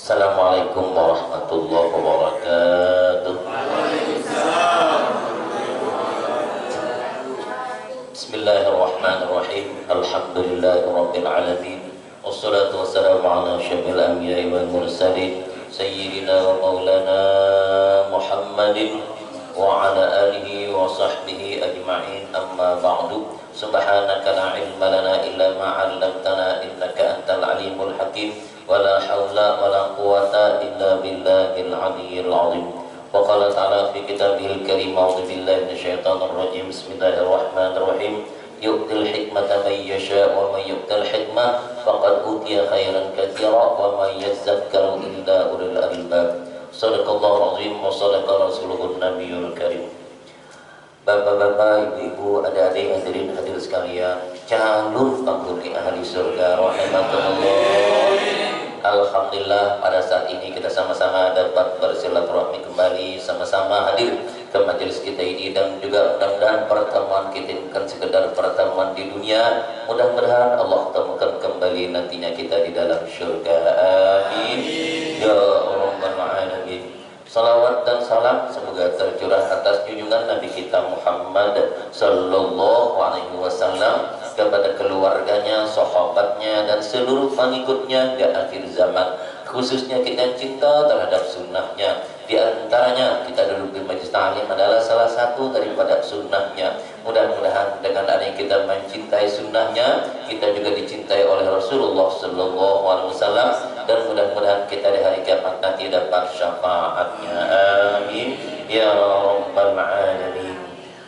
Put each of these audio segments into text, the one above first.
Assalamualaikum warahmatullahi wabarakatuh. Bismillahirrahmanirrahim. Alhamdulillahirabbil alamin. Wassalatu wassalamu ala asyrafil anbiya'i wal mursalin sayyidina wa maulana Muhammadin wa ala alihi wa sahbihi ajma'in. Amma ba'du. Subhanaka la ilma lana illa ma 'allamtana innaka antal alimul hakim. Wala haula wala quwata illa billahil aliyyil azim. Wa qala ta'ala fi kitabihil karim a'udzu billahi minasyaitonir rajim. Bismillahirrahmanirrahim. Yu'til hikmata man yasha wa man yu'tal hikmah faqad utiya khairan katsira wa man yadhakkaru illa ulul albab. Shadaqallahu azim wa shadaqa rasuluhun nabiyul karim. Bapak-bapak, ibu-ibu, adik-adik, hadirin hadirin sekalian, calon penghuni ahli surga rahimakumullah. Alhamdulillah pada saat ini kita sama-sama dapat bersilaturahmi kembali, sama-sama hadir ke majelis kita ini, dan juga mudah-mudahan pertemuan kita bukan sekedar pertemuan di dunia, mudah-mudahan Allah temukan kembali nantinya kita di dalam surga. Amin ya rabbal alamin. Salawat dan salam semoga tercurah atas junjungan Nabi kita Muhammad sallallahu alaihi wasallam, kepada keluarganya, sahabatnya, dan seluruh pengikutnya di akhir zaman. Khususnya kita cinta terhadap sunnahnya. Di antaranya kita duduk di majelis ta'lim adalah salah satu daripada sunnahnya. Mudah-mudahan dengan adanya kita mencintai sunnahnya, kita juga dicintai oleh Rasulullah sallallahu alaihi wasallam, dan mudah-mudahan kita di hari kiamat nanti dapat syafaatnya. Amin ya rabbal alamin.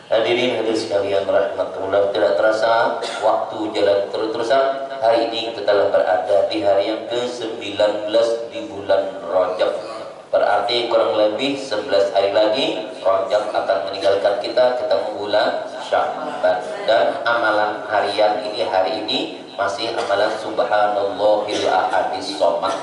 Hadirin hadirin sekalian rahmatullah, tidak terasa waktu jalan terus-terusan. Hari ini kita telah berada di hari yang ke-19 di bulan Rajab. Berarti kurang lebih 11 hari lagi Rajab akan meninggalkan kita, ketemu bulan Sya'ban. Dan amalan harian ini, hari ini masih amalan subhanallahil ahadis somad.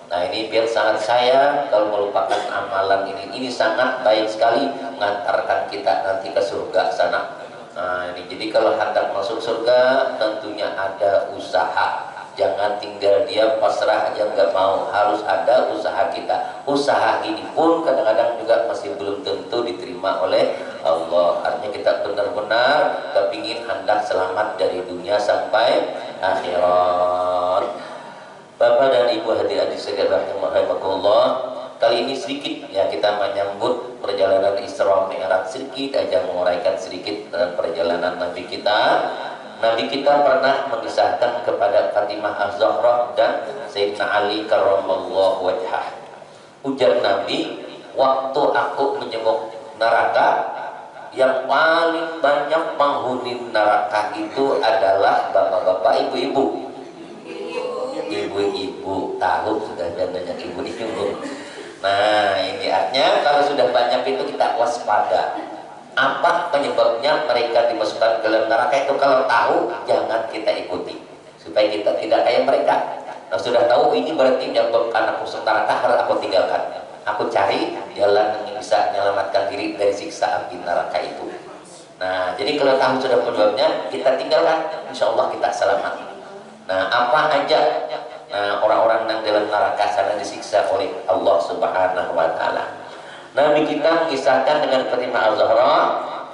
Nah ini biar sangat sayang kalau melupakan amalan ini sangat baik sekali mengantarkan kita nanti ke surga sana. Nah ini jadi kalau hendak masuk surga tentunya ada usaha. Jangan tinggal diam pasrah aja nggak mau, harus ada usaha kita. Usaha ini pun kadang-kadang juga masih belum tentu diterima oleh Allah. Artinya kita benar-benar kepingin hendak selamat dari dunia sampai akhirat. Bapak dan Ibu hadirin sekalian rahimakumullah, kali ini sedikit ya kita menyambut perjalanan Isra Mi'raj, sedikit aja menguraikan sedikit tentang perjalanan Nabi kita. Nabi kita pernah mengisahkan kepada Fatimah Az-Zahra dan Sayyidina Ali karramallahu wajhah. Ujar Nabi, waktu aku menjenguk neraka, yang paling banyak penghuni neraka itu adalah bapak-bapak, ibu-ibu. Ibu-ibu tahu sudah banyak ibu-ibu. Nah ini artinya kalau sudah banyak itu kita waspada. Apa penyebabnya mereka dimasukkan ke dalam neraka itu? Kalau tahu jangan kita ikuti supaya kita tidak kayak mereka. Nah sudah tahu ini berarti menyebabkan aku masuk neraka, harus aku tinggalkan. Aku cari jalan yang bisa menyelamatkan diri dari siksa api neraka itu. Nah jadi kalau tahu sudah penyebabnya kita tinggalkan, insya Allah kita selamat. Nah apa aja orang-orang yang dalam neraka sana disiksa oleh Allah Subhanahu wa taala. Nabi kita mengisahkan dengan Fatimah Az-Zahra,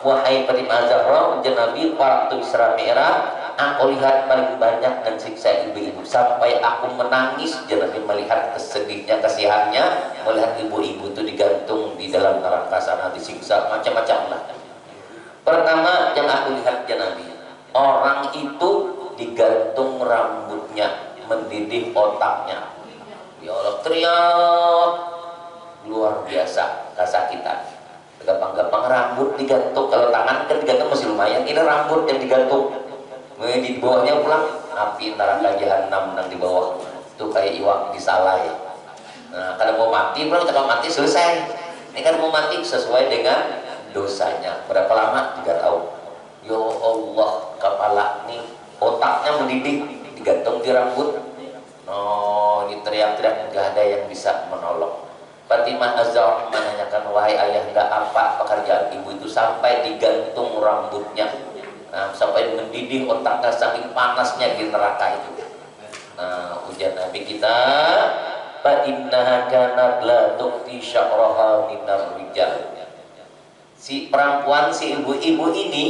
wahai Fatimah Az-Zahra, ujar Nabi, waktu Isra Mi'raj aku lihat paling banyak dan siksa ibu-ibu sampai aku menangis. Ujar Nabi melihat kesedihnya, kasihannya melihat ibu-ibu itu digantung di dalam neraka sana disiksa macam-macam lah. Pertama yang aku lihat ujar Nabi, orang itu digantung rambutnya, mendidih otaknya. Ya Allah, teriak luar biasa kesakitan. Gampang-gampang rambut digantung, kalau tangan kan digantung masih lumayan, ini rambut yang digantung. Di bawahnya pulang api neraka jahanam yang di bawah itu kayak iwak disalai. Nah kalau mau mati pulang, kalau mati selesai. Ini kan mau mati sesuai dengan dosanya. Berapa lama? 3 tahun. Ya Allah, kepala nih otaknya mendidih digantung di rambut. Oh ini teriak-teriak, nggak ada yang bisa menolong. Fatimah Az-Zahra menanyakan, wahai ayahanda, apa pekerjaan ibu itu sampai digantung rambutnya, sampai mendidih otaknya saking panasnya di neraka itu. Ujian Nabi kita, fa innaha kanat la tuqti sya'raha minar rijal. Si perempuan, si ibu-ibu ini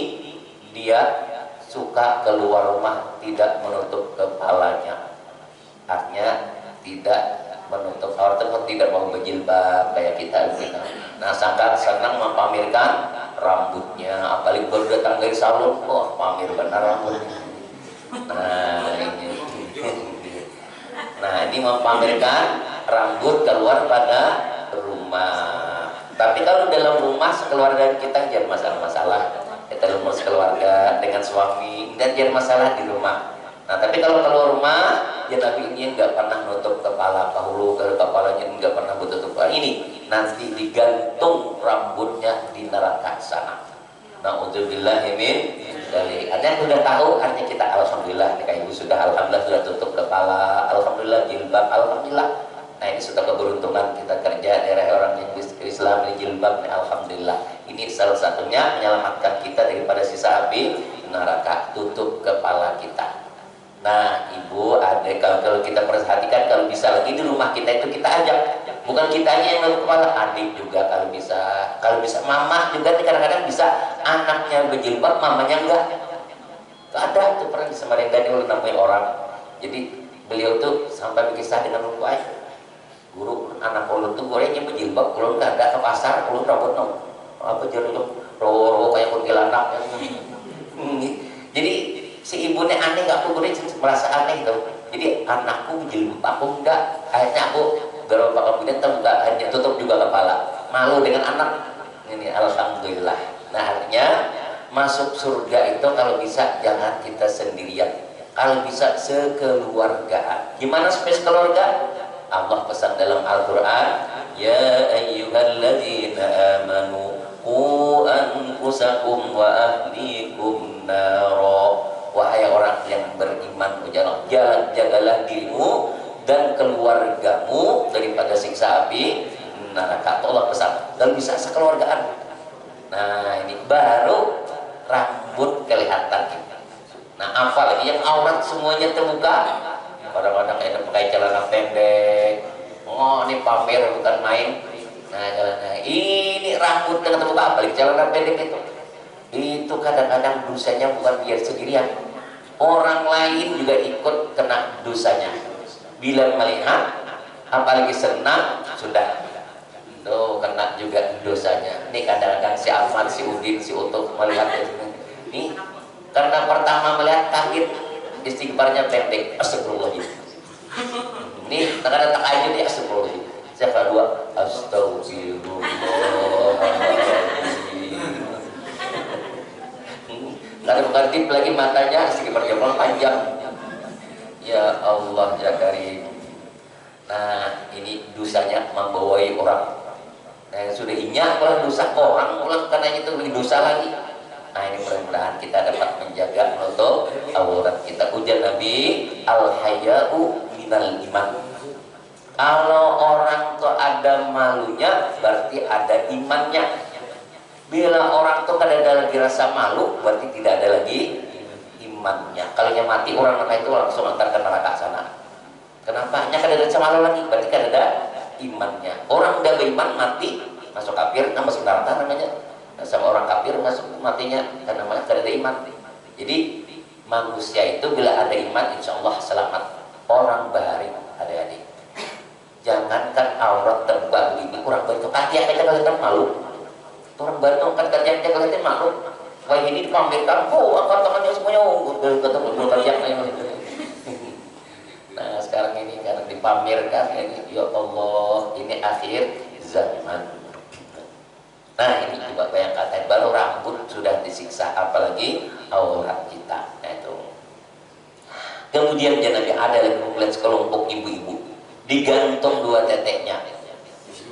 dia suka keluar rumah tidak menutup kepalanya. Artinya tidak menutup aurat, tidak mau berjilbab kayak kita gitu. Nah, sangat senang memamerkan rambutnya, apalagi baru datang dari salon, wah pamer benar rambutnya. Nah ini, nah ini memamerkan rambut keluar pada rumah. Tapi kalau dalam rumah sekeluarga kita jangan masalah-masalah. Kita rumah sekeluarga dengan suami dan jangan masalah di rumah. Nah tapi kalau keluar rumah ya Nabi ini nggak pernah nutup kepala dahulu, kalau kepalanya nggak pernah tutup kepala ini nanti digantung rambutnya di neraka sana. Na'udzubillahi min dzalik. Artinya sudah tahu, artinya kita alhamdulillah kayak ibu sudah alhamdulillah sudah tutup kepala, alhamdulillah jilbab, alhamdulillah. Nah ini sudah keberuntungan kita kerja daerah orang yang Islam ini jilbab, alhamdulillah. Ini salah satunya menyelamatkan kita daripada sisa api neraka, tutup kepala kita. Nah ibu, adik, kalau kita perhatikan, kalau bisa lagi di rumah kita itu kita ajak, bukan kitanya yang nutup kepala, adik juga kalau bisa mama juga kadang-kadang bisa anaknya berjilbab, mamanya enggak. Ada tuh pernah disemarengkan oleh namanya orang. Jadi beliau tuh sampai berkisah dengan lupa guru anak ulun tuh gorengnya berjilbab, ulun nggak ada ke pasar, ulun rambut nong apa jeruk roh kayak kuntilanak. Jadi si ibunya aneh, nggak aku goreng merasa aneh tuh. Jadi anakku berjilbab, aku enggak. Akhirnya aku beberapa kemudian terbuka, hanya tutup juga kepala, malu dengan anak ini. Alhamdulillah. Nah artinya masuk surga itu kalau bisa jangan kita sendirian, kalau bisa sekeluargaan. Gimana supaya sekeluarga? Allah pesan dalam Al-Quran, ya ayyuhalladzina amanu qu anfusakum wa ahlikum naro. Wahai orang yang beriman, jagalah dirimu dan keluargamu daripada siksa api neraka. Allah pesan, dan bisa sekeluargaan. Nah ini baru rambut kelihatan. Nah apalagi yang aurat semuanya terbuka, kadang-kadang kayak pakai celana pendek, oh ini pamer bukan main. Nah ini rambut dengan terbuka, apalagi celana pendek itu kadang-kadang dosanya bukan biar sendirian, orang lain juga ikut kena dosanya. Bila melihat apalagi senang, sudah tuh kena juga dosanya. Ini kadang-kadang si Ahmad, si Udin, si Utuh melihat ini karena pertama melihat kaget, istighfarnya pendek, astagfirullahaladzim. Ini kadang-kadang tak aja dia astagfirullahaladzim. Saya kedua, astagfirullahaladzim. Kadang bukan tip lagi matanya, istighfarnya panjang. Ya Allah ya Karim. Nah ini dosanya membawai orang. Nah yang sudah inyak kalau dosa orang ulang karena itu lebih dosa lagi. Nah ini mudah-mudahan kita dapat menjaga menutup aurat kita. Ujar Nabi, al-haya'u minal iman. Kalau orang tuh ada malunya, berarti ada imannya. Bila orang tuh kada ada lagi rasa malu, berarti tidak ada lagi imannya. Kalau yang mati orang itu langsung antar ke neraka sana. Kenapa? Hanya kada ada rasa malu lagi, berarti kada ada imannya. Orang udah beriman mati masuk kafir, masuk neraka namanya. Sama orang kafir masuk matinya karena namanya kada ada iman. Jadi manusia itu bila ada iman, insya Allah selamat. Orang bahari adik-adik, jangankan aurat terbuka begini, orang berkepati aja kelihatan malu. Orang baru kan kerjanya kelihatan malu. Kayak ini dipamerkan, angkat tangannya semuanya, ketemu kerjanya. Nah sekarang ini karena dipamerkan, ini ya Allah, ini akhir zaman. Nah ini juga yang kata baru rambut sudah disiksa, apalagi aurat kita. Nah itu. Kemudian Nabi ada lagi melihat sekelompok ibu-ibu digantung dua teteknya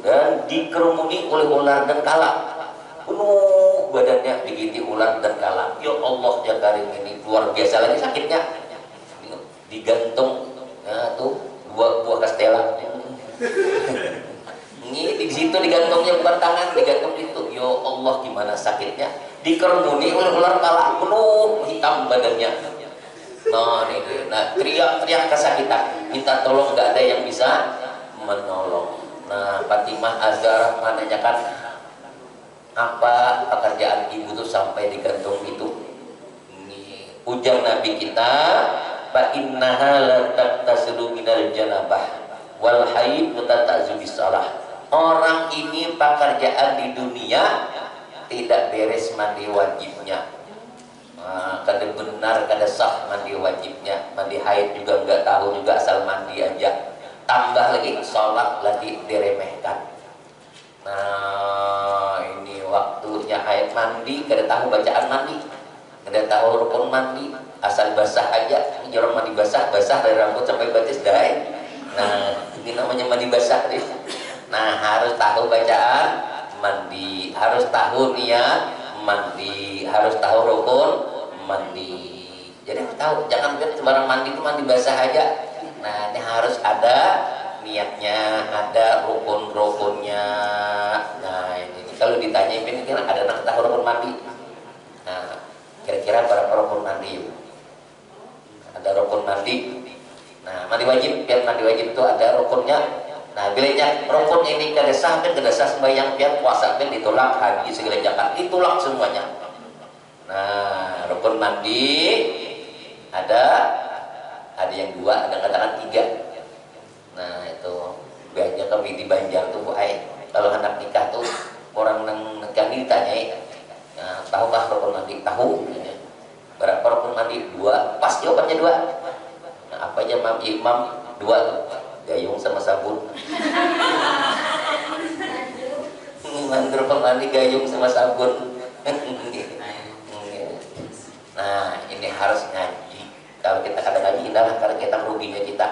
dan dikerumuni oleh ular dan kala. Penuh badannya digigit ular dan kala. Ya Allah ya Karim, ini luar biasa lagi sakitnya. Digantung, nah tuh dua buah kastela. Ini di situ digantungnya bukan tangan, digantung itu. Ya Allah gimana sakitnya. Dikerumuni oleh ular kala, penuh hitam badannya. Nah ini, nah teriak-teriak kesakitan, minta tolong, nggak ada yang bisa menolong. Nah, Fatimah Az-Zahra menanyakan, apa pekerjaan ibu tuh sampai digantung itu? Ini ujar Nabi kita, fa innaha la tattasilu minal janabah wal haid tata'zu bisalah. Orang ini pekerjaan di dunia tidak beres mandi wajibnya. Kada benar, kada sah mandi wajibnya, mandi haid juga nggak tahu, juga asal mandi aja. Tambah lagi sholat lagi diremehkan. Nah, ini waktunya haid mandi, kada tahu bacaan mandi, kada tahu rukun mandi, asal basah aja. Ini orang mandi basah dari rambut sampai batis dah. Nah, ini namanya mandi basah deh. Nah, harus tahu bacaan mandi, harus tahu niat mandi, harus tahu rukun mandi. Jadi harus tahu, jangan biar sembarang mandi itu mandi basah aja. Nah, ini harus ada niatnya, ada rukun-rukunnya. Nah, ini kalau ditanya ini kira ada nak tahu rukun mandi. Nah, kira-kira berapa rukun mandi? Ada rukun mandi. Nah, mandi wajib, biar mandi wajib itu ada rukunnya. Nah, bilanya rukun ini kada sah sembahyang, biar puasa kan ditolak, haji segala zakat ditolak semuanya. Nah, rukun mandi ada yang 2, ada katakan 3. Nah, itu biasanya kami di Banjar tuh Bu Ai, kalau anak nikah tuh orang nang nikah ditanyai, nah, tahukah rukun mandi? Tahu. Berapa rukun mandi? 2. Pas jawabannya 2. Nah, apa aja imam 2 tuh? Gayung sama sabun. Mandur pemandi gayung sama sabun. Nah, ini harus ngaji. Kalau kita kadang ngaji, indah kalau kita ruginya kita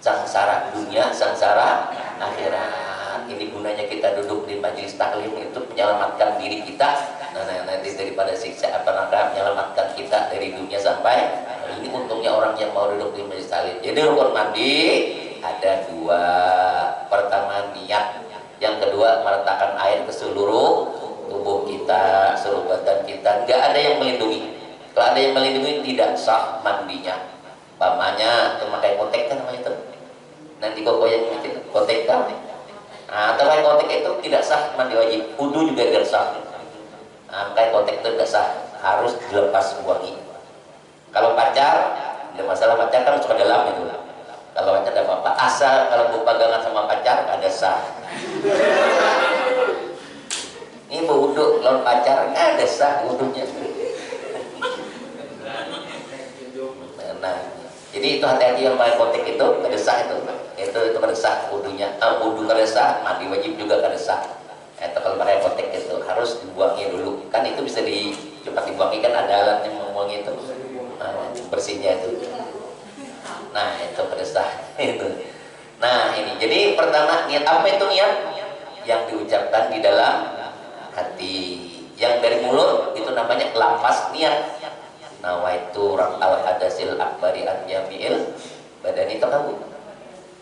sengsara dunia, sengsara akhirat. Ini gunanya kita duduk di majelis taklim itu menyelamatkan diri kita. Nah, nanti daripada siksa neraka, menyelamatkan kita dari dunia sampai ini. Untungnya orang yang mau duduk di majelis taklim. Jadi rukun mandi ada 2. Pertama niat, yang kedua meletakkan air ke seluruh tubuh kita, seluruh badan kita. Nggak ada yang melindungi. Kalau ada yang melindungi tidak sah mandinya. Pamannya memakai kotek kan namanya itu. Nanti kok yang itu kotek kan. Nah, pakai kotek itu tidak sah mandi wajib. Wudu juga tidak sah. Nah, pakai kotek itu tidak sah, harus dilepas wangi. Kalau pacar, ada masalah pacar kan suka dalam itu. Kalau pacar ada apa-apa, asal kalau berpegangan sama pacar ada sah. Ini berwudu lawan pacar ada sah wudunya. Nah, jadi itu hati-hati yang pakai kotek itu kada sah itu kada sah wudunya. Wudu kada sah, mandi wajib juga kada sah. Itu kalau pakai kotek itu harus dibuangi dulu. Kan itu bisa cepat dibuangi, kan ada alat yang membuangi itu. Bersihnya itu. Nah, itu kada sah itu. Nah, ini jadi pertama niat. Apa itu niat? Yang diucapkan di dalam hati. Yang dari mulut itu namanya lafaz niat. Nawaitu raf'al hadasil akbari an jami'il badan. Itu kamu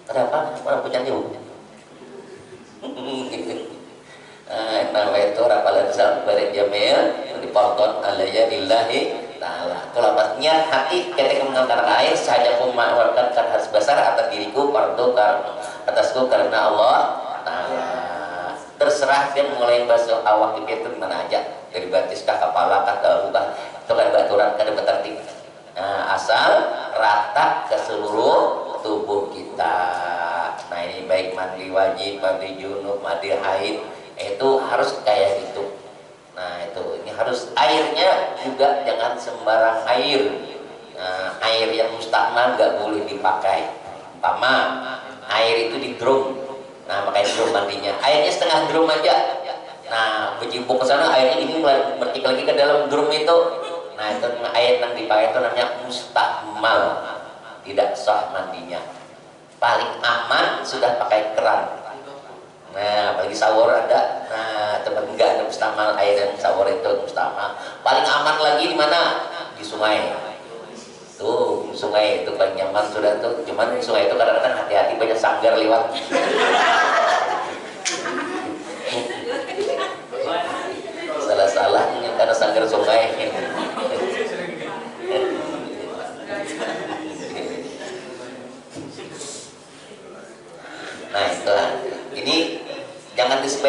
kenapa orang punya jauh? Nawaitu raf'al hadasil akbari an jami'il dipotong alaya lillahi ta'ala. Itu lafaz niat hati ketika mengangkat air saja mengeluarkan harus besar atas diriku fardu atasku karena Allah Ta'ala. Terserah dia mulai basuh awak itu mana aja, dari batis kah, kepala kah, dagu kah, itu kan baturan kan tertib. Nah, asal rata ke seluruh tubuh kita. Nah, ini baik mandi wajib, mandi junub, mandi haid, itu harus kayak gitu. Nah, itu ini harus airnya juga jangan sembarang air. Nah, air yang mustakmal nggak boleh dipakai. Umpama air itu di drum. Nah, pakai drum mandinya. Airnya setengah drum aja. Nah, berjimpuk ke sana, airnya ini mercik lagi ke dalam drum itu. Nah, itu air yang dipakai itu namanya mustakmal. Tidak sah mandinya. Paling aman sudah pakai keran. Nah, apalagi shower ada. Nah, teman enggak ada mustakmal, air yang shower itu mustakmal. Paling aman lagi di mana? Di sungai. Tuh, sungai itu paling nyaman sudah tuh. Cuman sungai itu kadang-kadang hati-hati banyak sanggar lewat. Salah-salah karena sanggar sungai. Nah, itu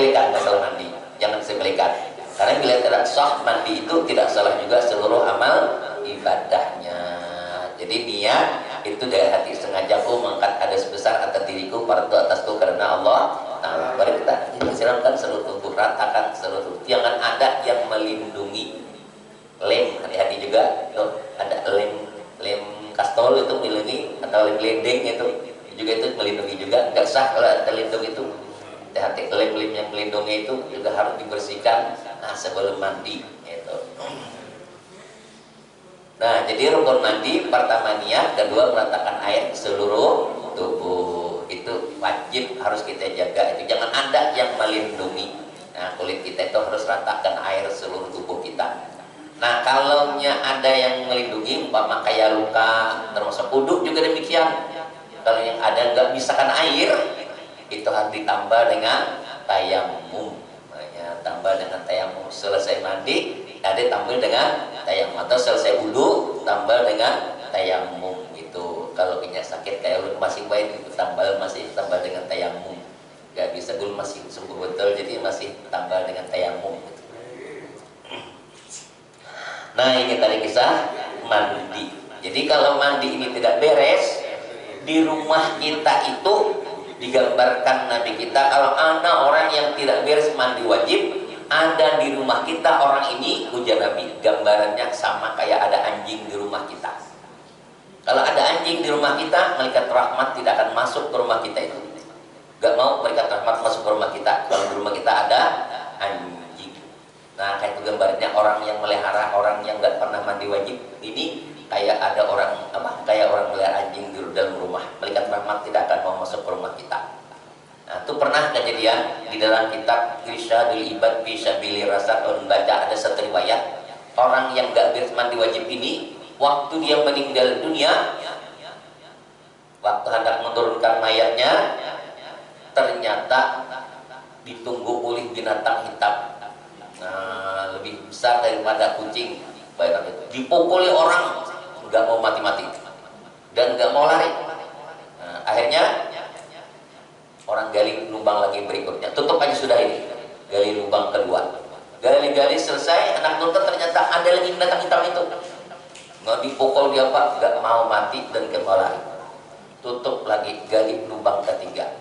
disepelekan masalah mandi, jangan disepelekan. Karena bila tidak sah mandi itu tidak salah juga seluruh amal ibadahnya. Jadi niat itu dari hati, sengaja aku mengangkat hadas besar atas diriku, fardu atasku karena Allah. Nah, baru kita siramkan seluruh tubuh, ratakan seluruh tubuh. Jangan ada yang melindungi. Lem, hati-hati juga. Tuh, ada lem kastol itu melindungi, atau lem ledeng itu juga, itu melindungi juga. Nggak sah kalau ada lindung itu. Hati-hati, lem-lem yang melindungi itu juga harus dibersihkan sebelum mandi itu. Nah, jadi rukun mandi pertama niat, kedua meratakan air di seluruh tubuh. Itu wajib harus kita jaga. Itu jangan ada yang melindungi. Nah, kulit kita itu harus ratakan air seluruh tubuh kita. Nah, kalau ada yang melindungi, umpama kayak luka, termasuk wudhu juga demikian. Kalau yang ada nggak bisakan air, itu harus ditambah dengan tayamum. Tambah dengan tayamum. Selesai mandi, ada tambah dengan tayamum, atau selesai wudhu tambah dengan tayamum. Itu kalau punya sakit kayak lu masih baik, itu masih tambah dengan tayamum. Gak bisa dulu masih sembuh betul, jadi masih tambah dengan tayamum gitu. Nah, ini tadi kisah mandi. Jadi kalau mandi ini tidak beres, di rumah kita itu digambarkan Nabi kita, kalau ada orang yang tidak beres mandi wajib, ada di rumah kita orang ini, ujar Nabi, gambarannya sama kayak ada anjing di rumah kita. Kalau ada anjing di rumah kita, malaikat rahmat tidak akan masuk ke rumah kita itu. Gak mau malaikat rahmat masuk ke rumah kita kalau di rumah kita ada anjing. Nah, kayak itu gambarnya orang yang melihara, orang yang nggak pernah mandi wajib ini kayak ada orang kayak orang melihara anjing di dalam rumah. Malaikat rahmat tidak akan mau masuk ke rumah kita. Nah, itu pernah kejadian di dalam kitab Irsyadul Ibad fi Sabilir Rasyad, membaca ada satu riwayat orang yang nggak beres mandi wajib ini, waktu dia meninggal dunia, waktu hendak menurunkan mayatnya, ternyata ditunggu oleh binatang hitam. Nah, lebih besar daripada kucing, bayang itu. Dipukuli orang, nggak mau mati-mati dan nggak mau lari. Nah, akhirnya orang gali lubang lagi berikutnya, tutup aja sudah ini, gali lubang kedua, gali-gali selesai, anak tuntut ternyata ada lagi binatang hitam itu. Nggak dipukul dia pak, nggak mau mati dan nggak mau lari. Tutup lagi, gali lubang ketiga.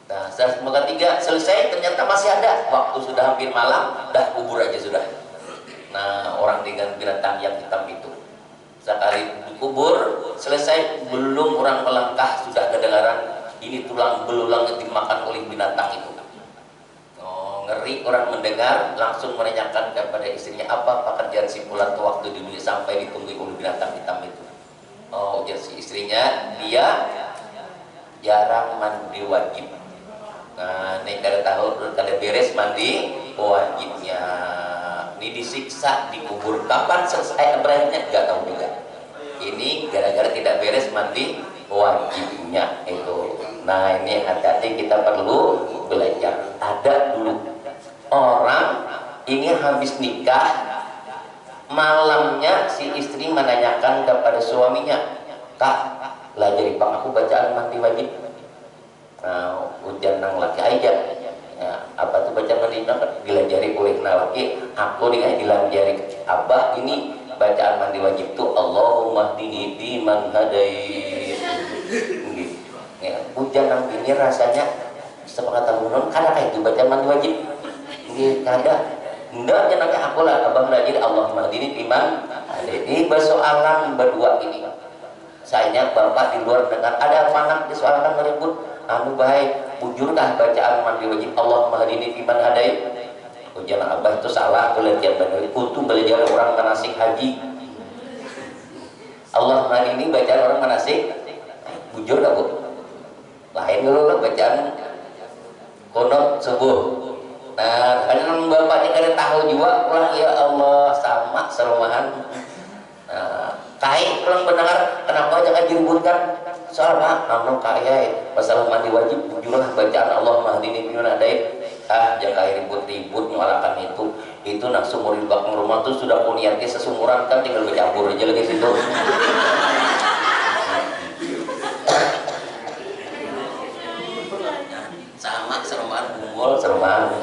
Nah, setelah lubang ketiga selesai, ternyata masih ada. Waktu sudah hampir malam, dah kubur aja sudah. Nah, orang dengan binatang yang hitam itu, sekali dikubur selesai, belum orang melangkah sudah kedengaran ini tulang belulang yang dimakan oleh binatang itu. Oh, ngeri orang mendengar, langsung menanyakan kepada istrinya, apa pekerjaan si Fulan tuh waktu di dunia sampai ditunggu oleh binatang hitam itu. Oh, ujar si istrinya, dia jarang mandi wajib. Nah, ini kada tahu, kada beres mandi wajibnya. Ini disiksa, dikubur. Kapan selesai berakhirnya? Gak tahu juga. Ini gara-gara tidak beres mandi wajibnya itu. Nah, ini hati-hati, kita perlu belajar. Ada dulu orang ini habis nikah, malamnya si istri menanyakan kepada suaminya, "Kak, lah jadi pak aku bacaan mandi wajib." Nah, ujian nang laki aja. Ya, apa tuh bacaan mandi wajib? Dilajari oleh laki, aku dengan dilajari. Abah ini bacaan mandi wajib tuh Allahumma hdini fiman hadait. Ya, hujan nang ini rasanya sepengetahuan kada kayak itu bacaan mandi wajib. Nggih, kada. Enggak, jenenge aku lah abang belajar Allahumma hdini fiman hadait. Ini persoalan berdua ini. Sayangnya bapak di luar dengar ada anak disoalkan meribut, anu baik, bujurkah bacaan mandi wajib Allahumma hdini fiman hadait? Ujian abah itu salah, aku lihat yang benar. Untuk belajar orang manasik haji. Allahumma hdini bacaan orang manasik, bujur gak bu? Lain dulu lah bacaan kunut subuh. Nah, kadang bapaknya kada tahu juga, pulang ya Allah sama serumahan. Nah, kain pulang mendengar kenapa jangan diributkan soal apa? Anu kaya masalah mandi wajib bujurlah bacaan Allahumma hdini fiman hadait. Jangan ribut-ribut nyalakan itu nak sumur di belakang rumah tuh sudah niatnya sesumuran kan, tinggal bercampur aja lagi situ. Sama serumahan unggul serba.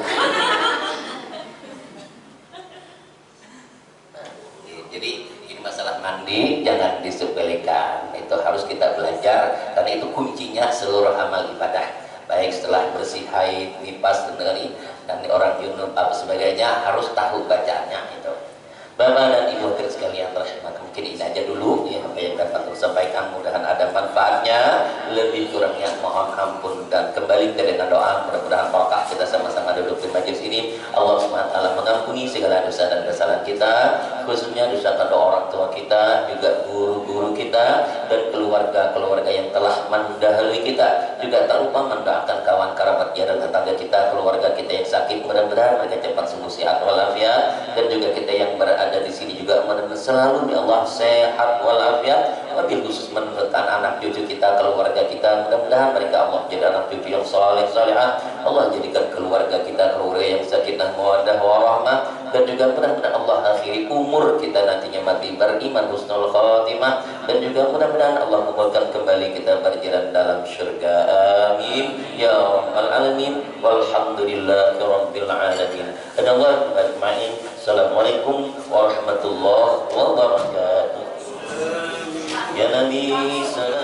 Jadi ini masalah mandi jangan disepelekan, itu harus kita belajar karena itu kuncinya seluruh amal ibadah. Baik setelah bersih haid, nifas dan orang junub apa sebagainya harus tahu bacanya itu. Bapak dan Ibu hadirin sekalian rahimah, mungkin ini aja dulu ya apa yang dapat saya sampaikan, mudah-mudahan ada manfaatnya, lebih kurangnya mohon ampun dan kembali dengan doa mudah-mudahan barokah kita sama-sama duduk di majelis ini. Allah SWT mengampuni segala dosa dan kesalahan kita, khususnya dosa kedua orang tua kita, juga guru-guru kita dan keluarga-keluarga yang telah mendahului kita, juga tak lupa mendoakan kawan kerabat dan tetangga kita, keluarga kita yang sakit, mudah-mudahan mereka cepat sembuh sehat walafiat, dan juga kita yang berada di sini juga mudah-mudahan selalu ya Allah sehat walafiat, wabil khusus menurutkan anak cucu kita, keluarga kita, mudah-mudahan mereka Allah menjadi anak cucu yang saleh salehah, Allah jadikan keluarga kita keluarga yang sakinah mawaddah warahmah, dan juga mudah-mudahan Allah akhiri umur kita nantinya mati beriman husnul khatimah, dan juga mudah-mudahan Allah membuatkan kembali kita berjalan dalam syurga, amin ya rabbal alamin, walhamdulillahi rabbil alamin. Adallahu ajma'in. Assalamualaikum warahmatullahi wabarakatuh. Ya Nabi salam.